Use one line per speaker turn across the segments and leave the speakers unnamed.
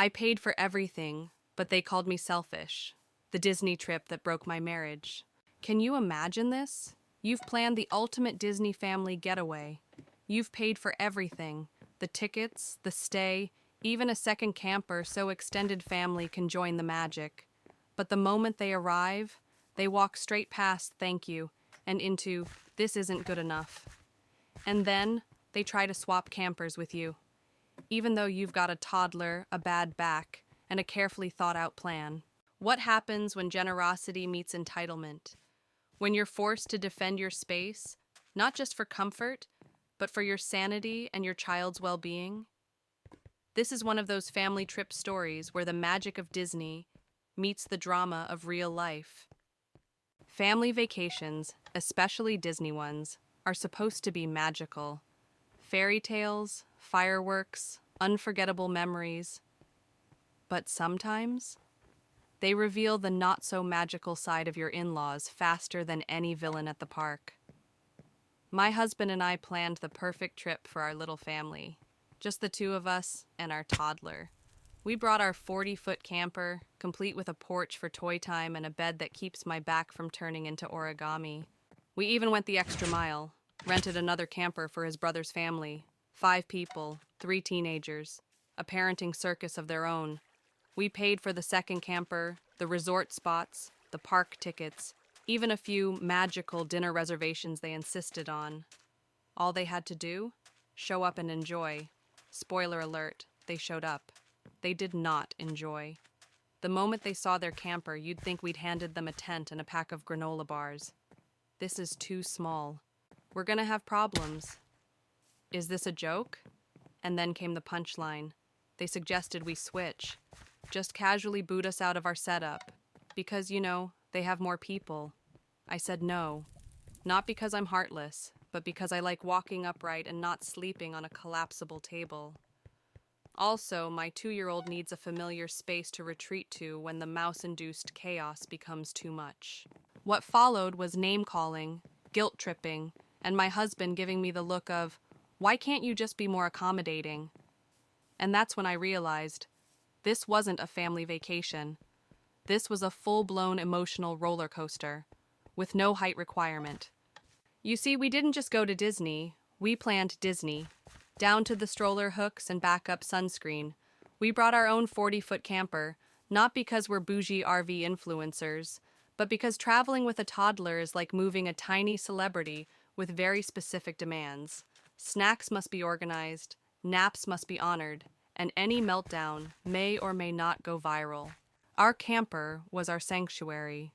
I paid for everything, but they called me selfish. The Disney trip that broke my marriage. Can you imagine this? You've planned the ultimate Disney family getaway. You've paid for everything, the tickets, the stay, even a second camper so extended family can join the magic. But the moment they arrive, they walk straight past thank you and into this isn't good enough. And then they try to swap campers with you, even though you've got a toddler, a bad back, and a carefully thought out plan. What happens when generosity meets entitlement? When you're forced to defend your space, not just for comfort, but for your sanity and your child's well-being? This is one of those family trip stories where the magic of Disney meets the drama of real life. Family vacations, especially Disney ones, are supposed to be magical. Fairy tales, fireworks, unforgettable memories. But sometimes, they reveal the not-so-magical side of your in-laws faster than any villain at the park. My husband and I planned the perfect trip for our little family. Just the two of us and our toddler. We brought our 40-foot camper, complete with a porch for toy time and a bed that keeps my back from turning into origami. We even went the extra mile, rented another camper for his brother's family. 5 people, 3 teenagers, a parenting circus of their own. We paid for the second camper, the resort spots, the park tickets, even a few magical dinner reservations they insisted on. All they had to do? Show up and enjoy. Spoiler alert, they showed up. They did not enjoy. The moment they saw their camper, you'd think we'd handed them a tent and a pack of granola bars. This is too small. We're gonna have problems. Is this a joke? And then came the punchline. They suggested we switch. Just casually boot us out of our setup. Because, they have more people. I said no. Not because I'm heartless, but because I like walking upright and not sleeping on a collapsible table. Also, my 2-year-old needs a familiar space to retreat to when the mouse-induced chaos becomes too much. What followed was name-calling, guilt-tripping, and my husband giving me the look of, why can't you just be more accommodating? And that's when I realized, this wasn't a family vacation. This was a full-blown emotional roller coaster, with no height requirement. You see, we didn't just go to Disney, we planned Disney. Down to the stroller hooks and backup sunscreen. We brought our own 40-foot camper, not because we're bougie RV influencers, but because traveling with a toddler is like moving a tiny celebrity with very specific demands. Snacks must be organized, naps must be honored, and any meltdown may or may not go viral. Our camper was our sanctuary.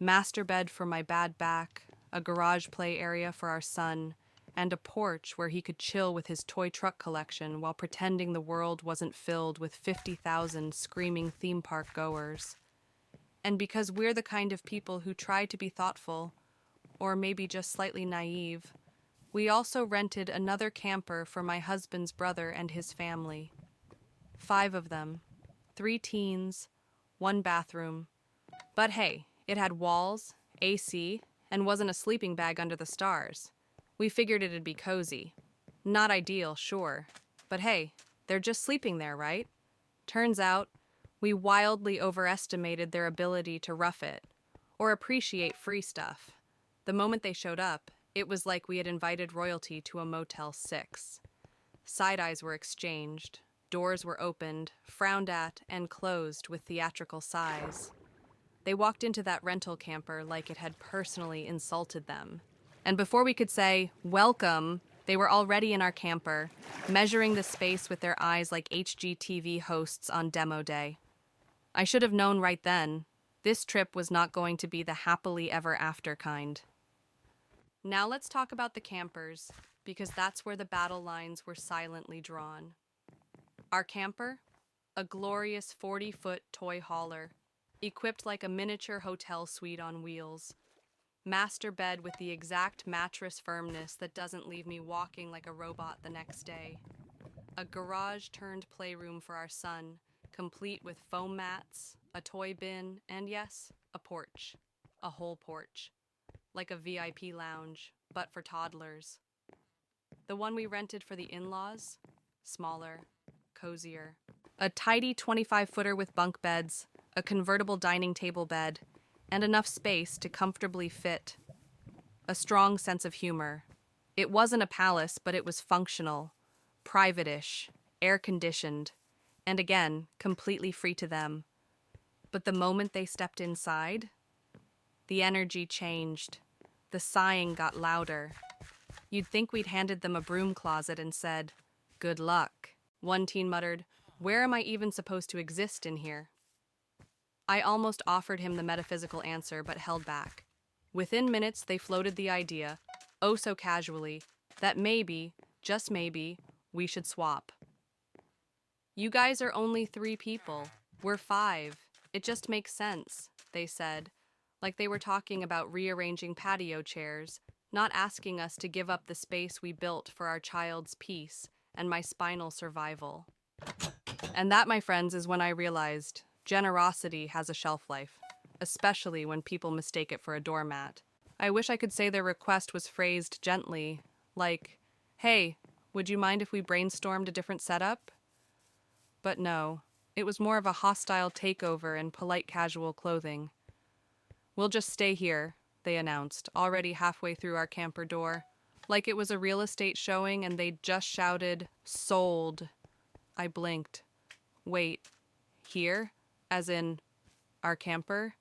Master bed for my bad back, a garage play area for our son, and a porch where he could chill with his toy truck collection while pretending the world wasn't filled with 50,000 screaming theme park goers. And because we're the kind of people who try to be thoughtful, or maybe just slightly naive, we also rented another camper for my husband's brother and his family. 5 of them, 3 teens, 1 bathroom. But hey, it had walls, AC, and wasn't a sleeping bag under the stars. We figured it'd be cozy. Not ideal, sure. But hey, they're just sleeping there, right? Turns out, we wildly overestimated their ability to rough it, or appreciate free stuff. The moment they showed up, it was like we had invited royalty to a Motel 6. Side eyes were exchanged, doors were opened, frowned at, and closed with theatrical sighs. They walked into that rental camper like it had personally insulted them. And before we could say, welcome, they were already in our camper, measuring the space with their eyes like HGTV hosts on demo day. I should have known right then, this trip was not going to be the happily ever after kind. Now let's talk about the campers, because that's where the battle lines were silently drawn. Our camper? A glorious 40-foot toy hauler, equipped like a miniature hotel suite on wheels. Master bed with the exact mattress firmness that doesn't leave me walking like a robot the next day. A garage-turned playroom for our son, complete with foam mats, a toy bin, and yes, a porch. A whole porch. Like a VIP lounge, but for toddlers. The one we rented for the in-laws? Smaller, cozier, A tidy 25-footer with bunk beds, a convertible dining table bed, and enough space to comfortably fit. A strong sense of humor. It wasn't a palace, but it was functional, private-ish, air-conditioned, and again, completely free to them. But the moment they stepped inside, the energy changed. The sighing got louder. You'd think we'd handed them a broom closet and said, "Good luck." One teen muttered, "Where am I even supposed to exist in here?" I almost offered him the metaphysical answer, but held back. Within minutes, they floated the idea, oh so casually, that maybe, just maybe, we should swap. "You guys are only 3 people. We're 5. It just makes sense," they said, like they were talking about rearranging patio chairs, not asking us to give up the space we built for our child's peace and my spinal survival. And that, my friends, is when I realized generosity has a shelf life, especially when people mistake it for a doormat. I wish I could say their request was phrased gently, like, "Hey, would you mind if we brainstormed a different setup?" But no, it was more of a hostile takeover in polite casual clothing. "We'll just stay here," they announced, already halfway through our camper door, like it was a real estate showing and they'd just shouted, "Sold." I blinked. "Wait, here? As in, our camper?"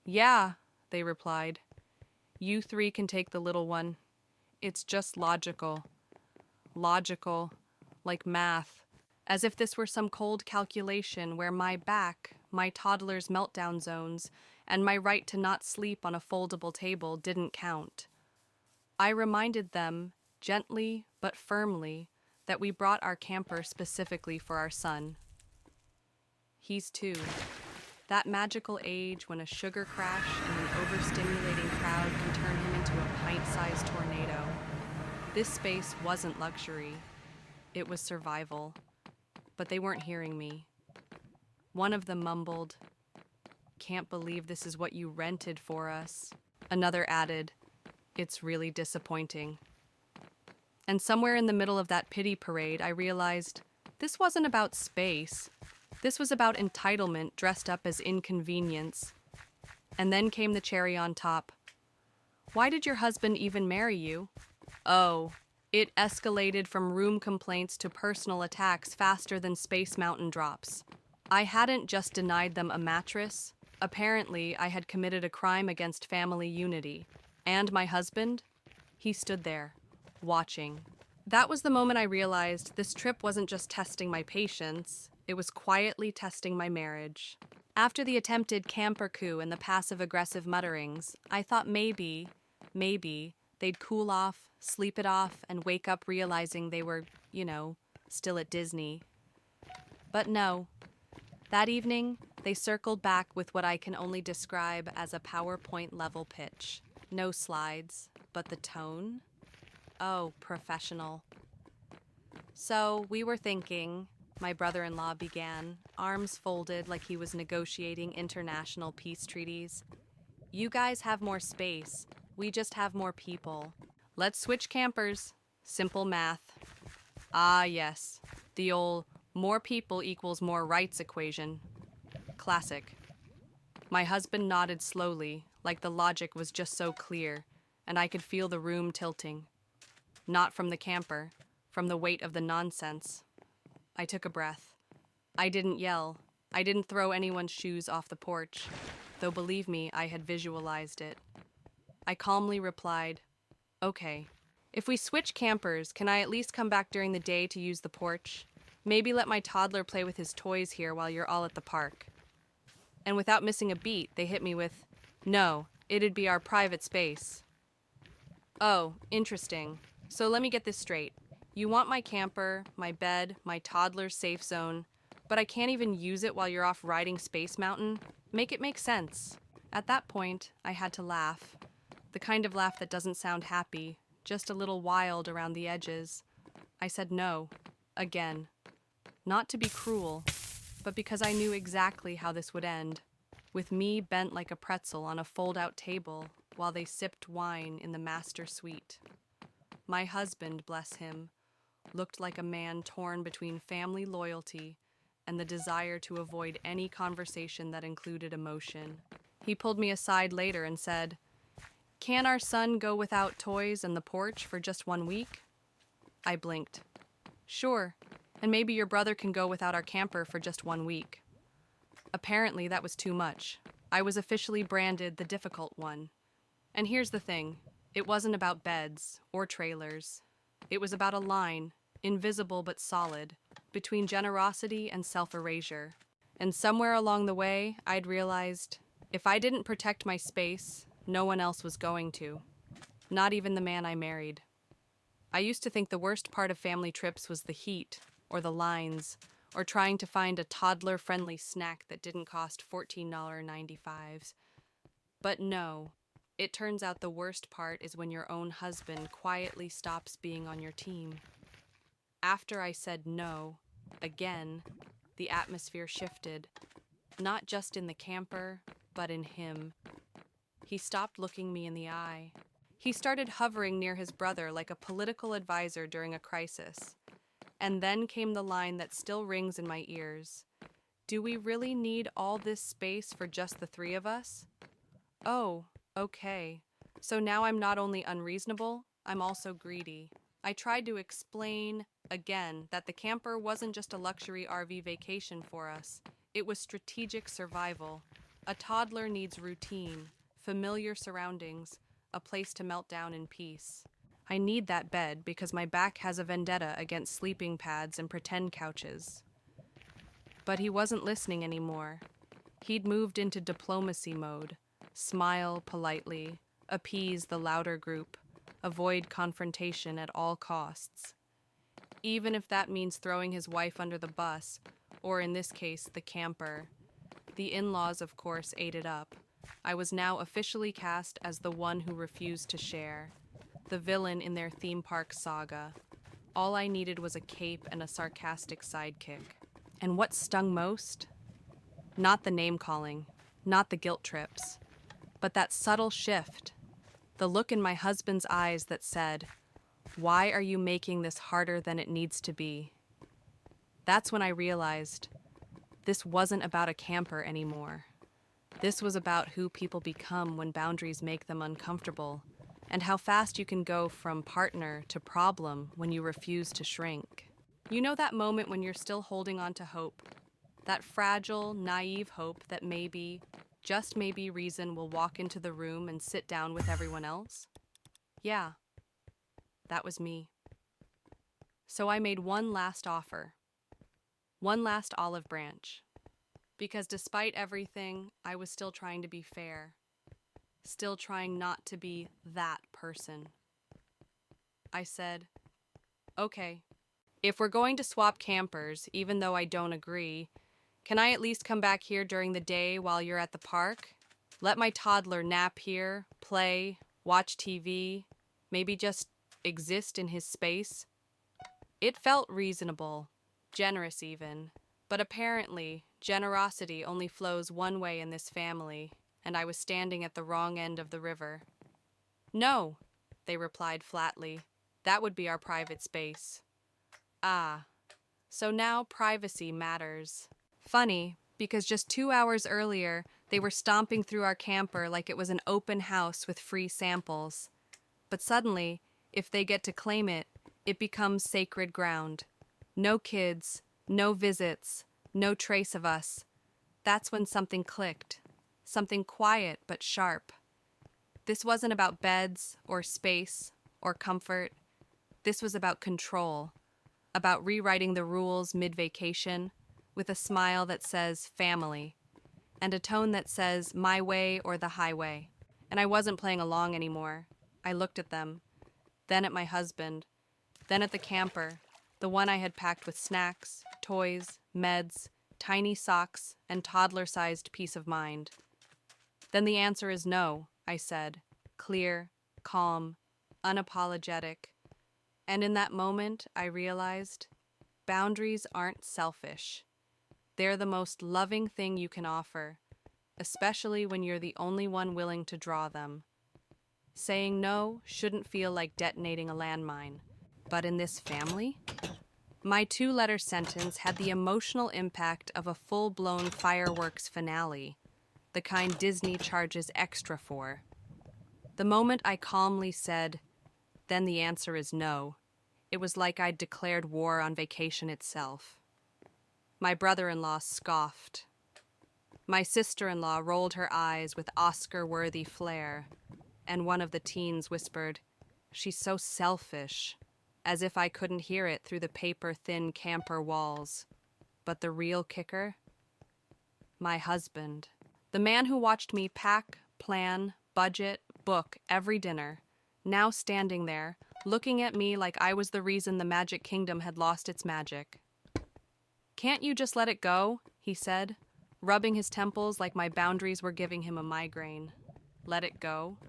"Yeah," they replied. "You 3 can take the little one. It's just logical." Logical, like math, as if this were some cold calculation where my back, my toddler's meltdown zones, and my right to not sleep on a foldable table didn't count. I reminded them, gently but firmly, that we brought our camper specifically for our son. He's 2. That magical age when a sugar crash and an overstimulating crowd can turn him into a pint-sized tornado. This space wasn't luxury. It was survival. But they weren't hearing me. One of them mumbled, "Can't believe this is what you rented for us." Another added, "It's really disappointing." And somewhere in the middle of that pity parade, I realized this wasn't about space. This was about entitlement dressed up as inconvenience. And then came the cherry on top. "Why did your husband even marry you?" Oh, it escalated from room complaints to personal attacks faster than Space Mountain drops. I hadn't just denied them a mattress. Apparently, I had committed a crime against family unity. And my husband? He stood there, watching. That was the moment I realized this trip wasn't just testing my patience, it was quietly testing my marriage. After the attempted camper coup and the passive-aggressive mutterings, I thought maybe, they'd cool off, sleep it off, and wake up realizing they were, still at Disney. But no. That evening, they circled back with what I can only describe as a PowerPoint-level pitch. No slides, but the tone? Oh, professional. "So, we were thinking," my brother-in-law began, arms folded like he was negotiating international peace treaties. "You guys have more space. We just have more people. Let's switch campers. Simple math." Ah, yes. The old more people equals more rights equation. Classic. My husband nodded slowly, like the logic was just so clear, and I could feel the room tilting. Not from the camper, from the weight of the nonsense. I took a breath. I didn't yell. I didn't throw anyone's shoes off the porch, though believe me, I had visualized it. I calmly replied, "Okay, if we switch campers, can I at least come back during the day to use the porch? Maybe let my toddler play with his toys here while you're all at the park." And without missing a beat, they hit me with, "No, it'd be our private space." Oh, interesting. So let me get this straight. You want my camper, my bed, my toddler's safe zone, but I can't even use it while you're off riding Space Mountain? Make it make sense. At that point, I had to laugh. The kind of laugh that doesn't sound happy, just a little wild around the edges. I said no, again. Not to be cruel, but because I knew exactly how this would end, with me bent like a pretzel on a fold-out table while they sipped wine in the master suite. My husband, bless him, looked like a man torn between family loyalty and the desire to avoid any conversation that included emotion. He pulled me aside later and said, "Can our son go without toys and the porch for just 1 week?" I blinked. "Sure, and maybe your brother can go without our camper for just 1 week." Apparently, that was too much. I was officially branded the difficult one. And here's the thing, it wasn't about beds or trailers. It was about a line, invisible but solid, between generosity and self-erasure. And somewhere along the way, I'd realized, if I didn't protect my space, no one else was going to. Not even the man I married. I used to think the worst part of family trips was the heat, or the lines, or trying to find a toddler-friendly snack that didn't cost $14.95. But no, it turns out the worst part is when your own husband quietly stops being on your team. After I said no, again, the atmosphere shifted, not just in the camper, but in him. He stopped looking me in the eye. He started hovering near his brother like a political advisor during a crisis. And then came the line that still rings in my ears. "Do we really need all this space for just the three of us?" Oh, okay. So now I'm not only unreasonable, I'm also greedy. I tried to explain, again, that the camper wasn't just a luxury RV vacation for us. It was strategic survival. A toddler needs routine, familiar surroundings, a place to melt down in peace. I need that bed because my back has a vendetta against sleeping pads and pretend couches. But he wasn't listening anymore. He'd moved into diplomacy mode. Smile politely, appease the louder group, avoid confrontation at all costs. Even if that means throwing his wife under the bus, or in this case, the camper. The in-laws, of course, ate it up. I was now officially cast as the one who refused to share, the villain in their theme park saga. All I needed was a cape and a sarcastic sidekick. And what stung most? Not the name-calling, not the guilt trips, but that subtle shift, the look in my husband's eyes that said, "Why are you making this harder than it needs to be?" That's when I realized this wasn't about a camper anymore. This was about who people become when boundaries make them uncomfortable, and how fast you can go from partner to problem when you refuse to shrink. You know that moment when you're still holding on to hope, that fragile, naive hope that maybe, just maybe, Reason will walk into the room and sit down with everyone else? Yeah, that was me. So I made one last offer, one last olive branch, because despite everything, I was still trying to be fair, still trying not to be that person. I said, "Okay, if we're going to swap campers, even though I don't agree, can I at least come back here during the day while you're at the park? Let my toddler nap here, play, watch TV, maybe just exist in his space?" It felt reasonable, generous even, but apparently generosity only flows one way in this family, and I was standing at the wrong end of the river. "No," they replied flatly, "that would be our private space." Ah, so now privacy matters. Funny, because just 2 hours earlier, they were stomping through our camper like it was an open house with free samples. But suddenly, if they get to claim it, it becomes sacred ground. No kids, no visits, no trace of us. That's when something clicked. Something quiet but sharp. This wasn't about beds or space or comfort. This was about control, about rewriting the rules mid-vacation, with a smile that says family, and a tone that says my way or the highway. And I wasn't playing along anymore. I looked at them, then at my husband, then at the camper, the one I had packed with snacks, toys, meds, tiny socks, and toddler-sized peace of mind. "Then the answer is no," I said, clear, calm, unapologetic. And in that moment, I realized boundaries aren't selfish. They're the most loving thing you can offer, especially when you're the only one willing to draw them. Saying no shouldn't feel like detonating a landmine. But in this family, My two-letter sentence had the emotional impact of a full-blown fireworks finale, the kind Disney charges extra for. The moment I calmly said, "Then the answer is no," it was like I'd declared war on vacation itself. My brother-in-law scoffed. My sister-in-law rolled her eyes with Oscar-worthy flair, and one of the teens whispered, "She's so selfish," as if I couldn't hear it through the paper-thin camper walls. But the real kicker? My husband. The man who watched me pack, plan, budget, book every dinner, now standing there, looking at me like I was the reason the Magic Kingdom had lost its magic. "Can't you just let it go?" he said, rubbing his temples like my boundaries were giving him a migraine. Let it go?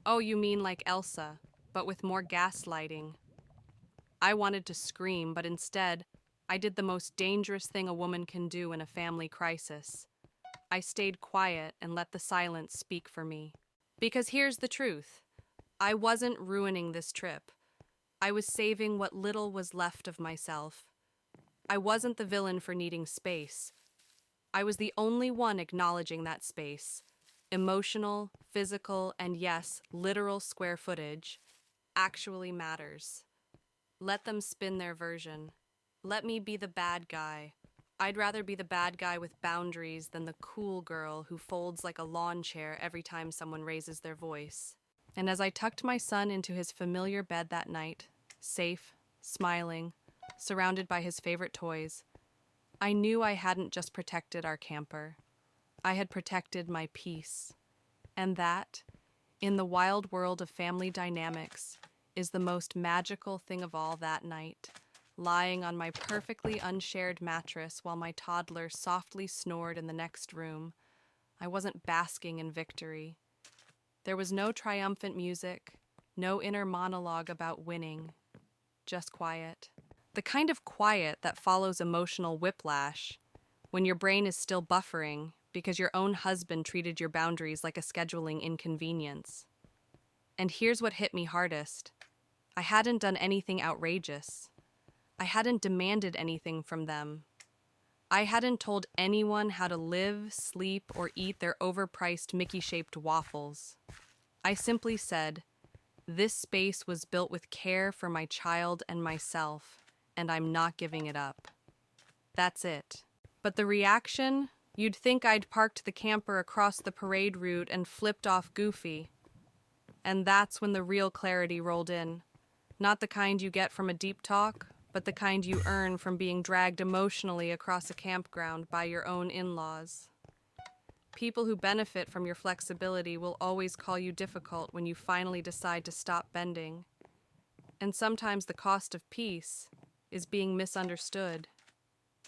Oh, you mean like Elsa, but with more gaslighting. I wanted to scream, but instead, I did the most dangerous thing a woman can do in a family crisis. I stayed quiet and let the silence speak for me. Because here's the truth. I wasn't ruining this trip. I was saving what little was left of myself. I wasn't the villain for needing space. I was the only one acknowledging that space. Emotional, physical, and yes, literal square footage actually matters. Let them spin their version. Let me be the bad guy. I'd rather be the bad guy with boundaries than the cool girl who folds like a lawn chair every time someone raises their voice. And as I tucked my son into his familiar bed that night, safe, smiling, surrounded by his favorite toys, I knew I hadn't just protected our camper. I had protected my peace. And that, in the wild world of family dynamics, is the most magical thing of all that night, lying on my perfectly unshared mattress while my toddler softly snored in the next room. I wasn't basking in victory. There was no triumphant music, no inner monologue about winning, just quiet. The kind of quiet that follows emotional whiplash, when your brain is still buffering because your own husband treated your boundaries like a scheduling inconvenience. And here's what hit me hardest. I hadn't done anything outrageous. I hadn't demanded anything from them. I hadn't told anyone how to live, sleep, or eat their overpriced Mickey-shaped waffles. I simply said, "This space was built with care for my child and myself, and I'm not giving it up." That's it. But the reaction? You'd think I'd parked the camper across the parade route and flipped off Goofy. And that's when the real clarity rolled in. Not the kind you get from a deep talk, but the kind you earn from being dragged emotionally across a campground by your own in-laws. People who benefit from your flexibility will always call you difficult when you finally decide to stop bending. And sometimes the cost of peace is being misunderstood,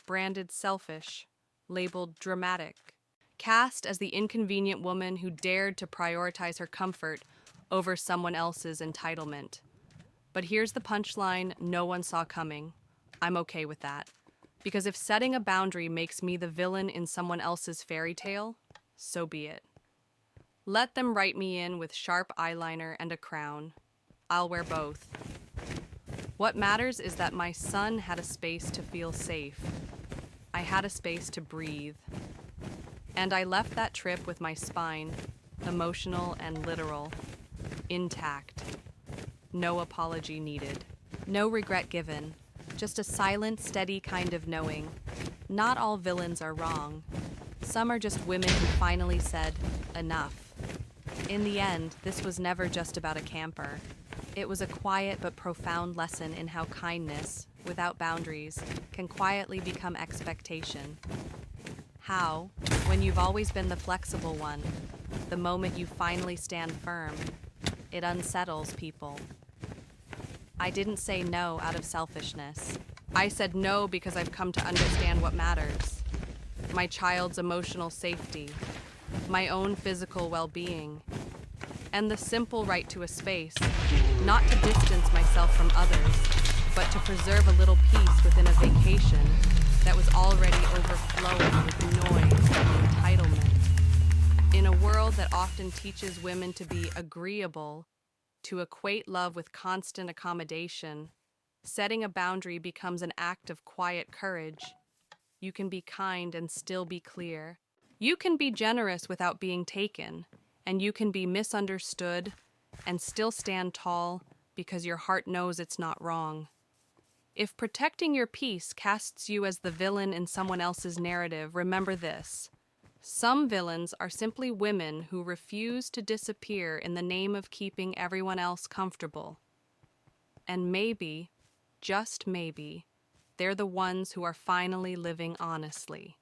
branded selfish, labeled dramatic, cast as the inconvenient woman who dared to prioritize her comfort over someone else's entitlement. But here's the punchline no one saw coming. I'm okay with that. Because if setting a boundary makes me the villain in someone else's fairy tale, so be it. Let them write me in with sharp eyeliner and a crown. I'll wear both. What matters is that my son had a space to feel safe. I had a space to breathe. And I left that trip with my spine, emotional and literal, intact. No apology needed. No regret given. Just a silent, steady kind of knowing. Not all villains are wrong. Some are just women who finally said, enough. In the end, this was never just about a camper. It was a quiet but profound lesson in how kindness, without boundaries, can quietly become expectation. How, when you've always been the flexible one, the moment you finally stand firm, it unsettles people. I didn't say no out of selfishness. I said no because I've come to understand what matters. My child's emotional safety, my own physical well-being, and the simple right to a space, not to distance myself from others, but to preserve a little peace within a vacation that was already overflowing with noise and entitlement. In a world that often teaches women to be agreeable, to equate love with constant accommodation, Setting a boundary becomes an act of quiet courage. You can be kind and still be clear. You can be generous without being taken, and you can be misunderstood and still stand tall because your heart knows it's not wrong. If protecting your peace casts you as the villain in someone else's narrative, remember this. Some villains are simply women who refuse to disappear in the name of keeping everyone else comfortable. And maybe, just maybe, they're the ones who are finally living honestly.